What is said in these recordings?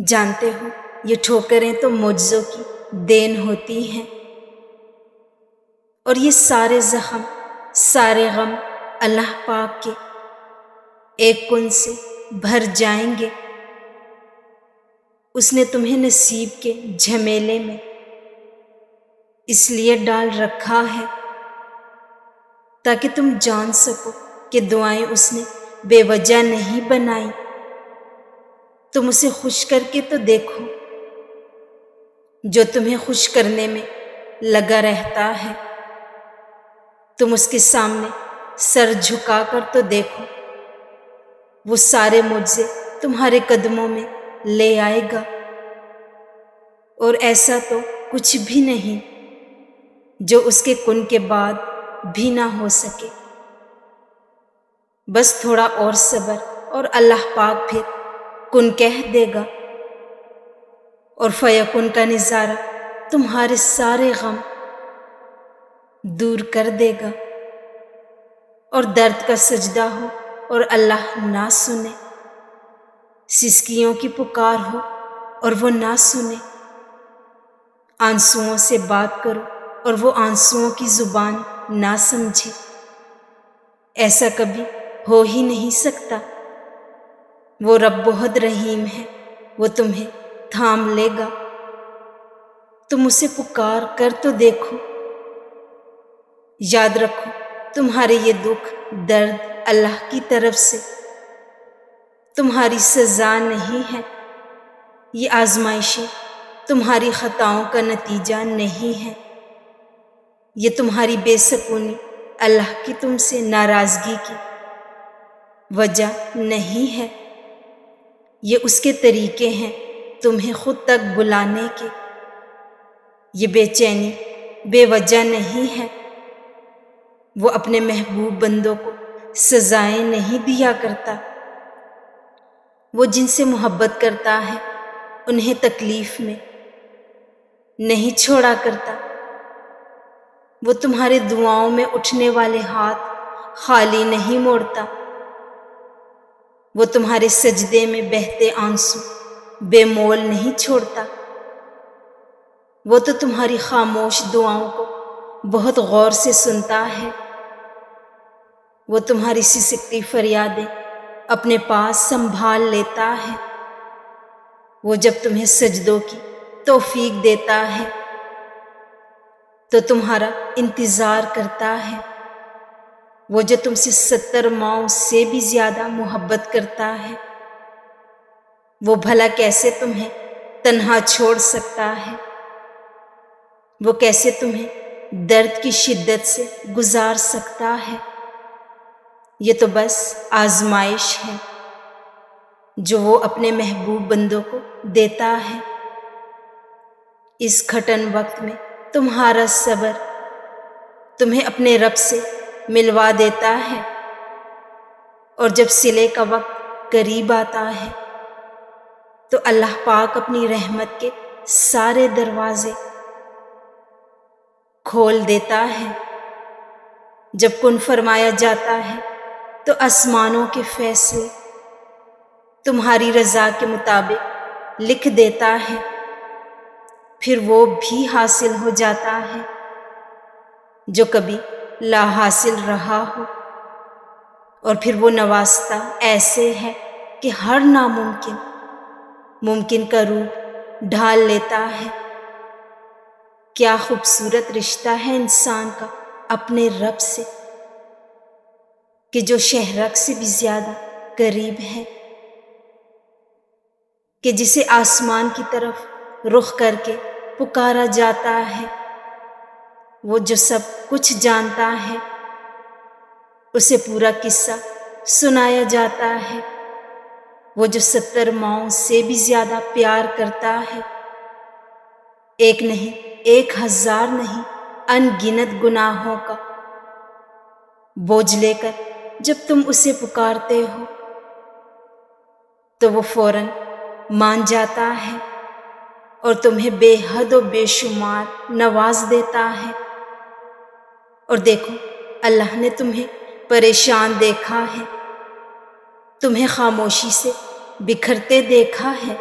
جانتے ہو یہ ٹھوکریں تو معجزوں کی دین ہوتی ہیں، اور یہ سارے زخم، سارے غم اللہ پاک کے ایک کن سے بھر جائیں گے۔ اس نے تمہیں نصیب کے جھمیلے میں اس لیے ڈال رکھا ہے تاکہ تم جان سکو کہ دعائیں اس نے بے وجہ نہیں بنائیں۔ تم اسے خوش کر کے تو دیکھو، جو تمہیں خوش کرنے میں لگا رہتا ہے۔ تم اس کے سامنے سر جھکا کر تو دیکھو، وہ سارے معجزے تمہارے قدموں میں لے آئے گا، اور ایسا تو کچھ بھی نہیں جو اس کے کن کے بعد بھی نہ ہو سکے۔ بس تھوڑا اور صبر اور اللہ پاک پھر کن کہہ دے گا، اور فیکن کا نظارہ تمہارے سارے غم دور کر دے گا۔ اور درد کا سجدہ ہو اور اللہ نہ سنے، سسکیوں کی پکار ہو اور وہ نہ سنے، آنسوؤں سے بات کرو اور وہ آنسوؤں کی زبان نہ سمجھے۔ ایسا کبھی ہو ہی نہیں سکتا۔ وہ رب بہت رحیم ہے، وہ تمہیں تھام لے گا۔ تم اسے پکار کر تو دیکھو۔ یاد رکھو تمہارے یہ دکھ درد اللہ کی طرف سے، تمہاری سزا نہیں ہے۔ یہ آزمائشیں تمہاری خطاؤں کا نتیجہ نہیں ہے۔ یہ تمہاری بے سکونی اللہ کی تم سے ناراضگی کی وجہ نہیں ہے۔ یہ اس کے طریقے ہیں تمہیں خود تک بلانے کے۔ یہ بے چینی بے وجہ نہیں ہے۔ وہ اپنے محبوب بندوں کو سزائیں نہیں دیا کرتا۔ وہ جن سے محبت کرتا ہے انہیں تکلیف میں نہیں چھوڑا کرتا۔ وہ تمہارے دعاؤں میں اٹھنے والے ہاتھ خالی نہیں موڑتا۔ وہ تمہارے سجدے میں بہتے آنسو بے مول نہیں چھوڑتا۔ وہ تو تمہاری خاموش دعاؤں کو بہت غور سے سنتا ہے۔ وہ تمہاری سسکتی فریادیں اپنے پاس سنبھال لیتا ہے۔ وہ جب تمہیں سجدوں کی توفیق دیتا ہے تو تمہارا انتظار کرتا ہے۔ وہ جو تم سے 70 ماؤں سے بھی زیادہ محبت کرتا ہے، وہ بھلا کیسے تمہیں تنہا چھوڑ سکتا ہے؟ وہ کیسے تمہیں درد کی شدت سے گزار سکتا ہے؟ یہ تو بس آزمائش ہے جو وہ اپنے محبوب بندوں کو دیتا ہے۔ اس گھٹن وقت میں تمہارا صبر تمہیں اپنے رب سے ملوا دیتا ہے، اور جب صلے کا وقت قریب آتا ہے تو اللہ پاک اپنی رحمت کے سارے دروازے کھول دیتا ہے۔ جب کن فرمایا جاتا ہے تو آسمانوں کے فیصلے تمہاری رضا کے مطابق لکھ دیتا ہے، پھر وہ بھی حاصل ہو جاتا ہے جو کبھی لا حاصل رہا ہو، اور پھر وہ نوازتا ایسے ہے کہ ہر ناممکن ممکن کا روپ ڈھال لیتا ہے۔ کیا خوبصورت رشتہ ہے انسان کا اپنے رب سے، کہ جو شہرک سے بھی زیادہ قریب ہے، کہ جسے آسمان کی طرف رخ کر کے پکارا جاتا ہے، وہ جو سب کچھ جانتا ہے، اسے پورا قصہ سنایا جاتا ہے، وہ جو 70 ماؤں سے بھی زیادہ پیار کرتا ہے، ایک نہیں 1000 نہیں ان گنت گناہوں کا بوجھ لے کر جب تم اسے پکارتے ہو تو وہ فوراً مان جاتا ہے اور تمہیں بے حد و بے شمار نواز دیتا ہے۔ اور دیکھو اللہ نے تمہیں پریشان دیکھا ہے، تمہیں خاموشی سے بکھرتے دیکھا ہے،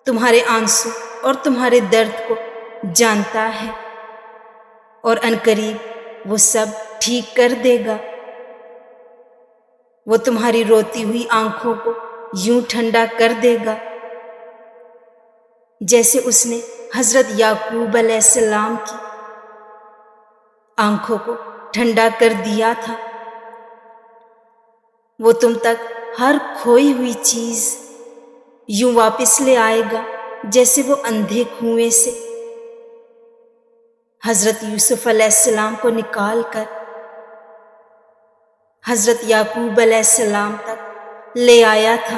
تمہارے آنسو اور تمہارے درد کو جانتا ہے، اور عنقریب وہ سب ٹھیک کر دے گا۔ وہ تمہاری روتی ہوئی آنکھوں کو یوں ٹھنڈا کر دے گا جیسے اس نے حضرت یعقوب علیہ السلام کی آنکھوں کو ٹھنڈا کر دیا تھا۔ وہ تم تک ہر کھوئی ہوئی چیز یوں واپس لے آئے گا جیسے وہ اندھے کنویں سے حضرت یوسف علیہ السلام کو نکال کر حضرت یعقوب علیہ السلام تک لے آیا تھا۔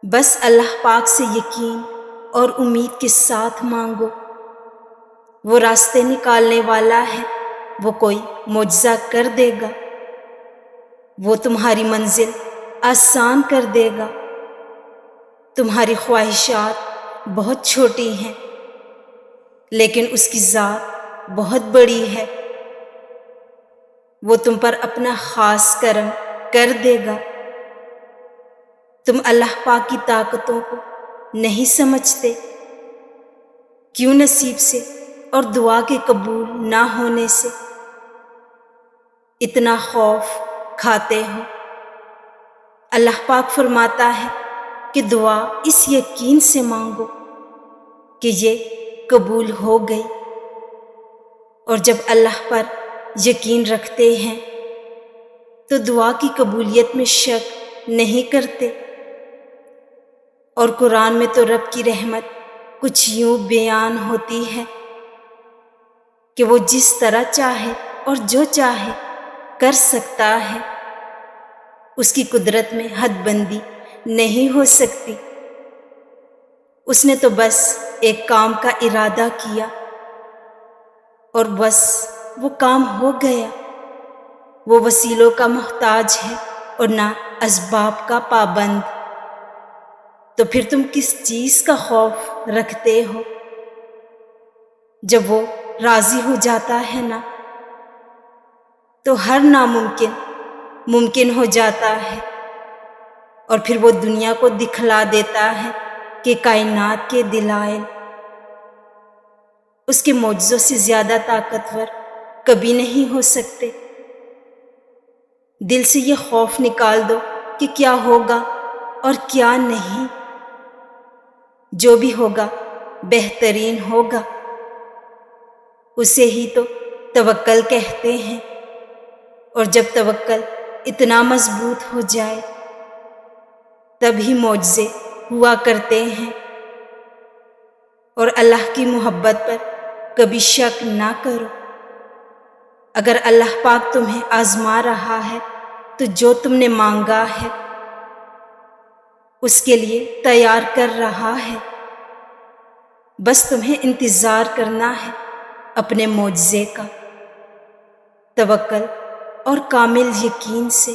بس اللہ پاک سے یقین اور امید کے ساتھ مانگو، وہ راستے نکالنے والا ہے، وہ کوئی معجزہ کر دے گا، وہ تمہاری منزل آسان کر دے گا۔ تمہاری خواہشات بہت چھوٹی ہیں لیکن اس کی ذات بہت بڑی ہے، وہ تم پر اپنا خاص کرم کر دے گا۔ تم اللہ پاک کی طاقتوں کو نہیں سمجھتے، کیوں نصیب سے اور دعا کے قبول نہ ہونے سے اتنا خوف کھاتے ہو؟ اللہ پاک فرماتا ہے کہ دعا اس یقین سے مانگو کہ یہ قبول ہو گئی، اور جب اللہ پر یقین رکھتے ہیں تو دعا کی قبولیت میں شک نہیں کرتے۔ اور قرآن میں تو رب کی رحمت کچھ یوں بیان ہوتی ہے کہ وہ جس طرح چاہے اور جو چاہے کر سکتا ہے، اس کی قدرت میں حد بندی نہیں ہو سکتی۔ اس نے تو بس ایک کام کا ارادہ کیا اور بس وہ کام ہو گیا۔ وہ وسیلوں کا محتاج ہے اور نہ اسباب کا پابند، تو پھر تم کس چیز کا خوف رکھتے ہو؟ جب وہ راضی ہو جاتا ہے نا تو ہر ناممکن ممکن ہو جاتا ہے، اور پھر وہ دنیا کو دکھلا دیتا ہے کہ کائنات کے دلائل اس کے معجزوں سے زیادہ طاقتور کبھی نہیں ہو سکتے۔ دل سے یہ خوف نکال دو کہ کیا ہوگا اور کیا نہیں، جو بھی ہوگا بہترین ہوگا، اسے ہی تو توکل کہتے ہیں۔ اور جب توکل اتنا مضبوط ہو جائے تب ہی معجزے ہوا کرتے ہیں۔ اور اللہ کی محبت پر کبھی شک نہ کرو، اگر اللہ پاک تمہیں آزما رہا ہے تو جو تم نے مانگا ہے اس کے لیے تیار کر رہا ہے، بس تمہیں انتظار کرنا ہے اپنے معجزے کا، توکل اور کامل یقین سے۔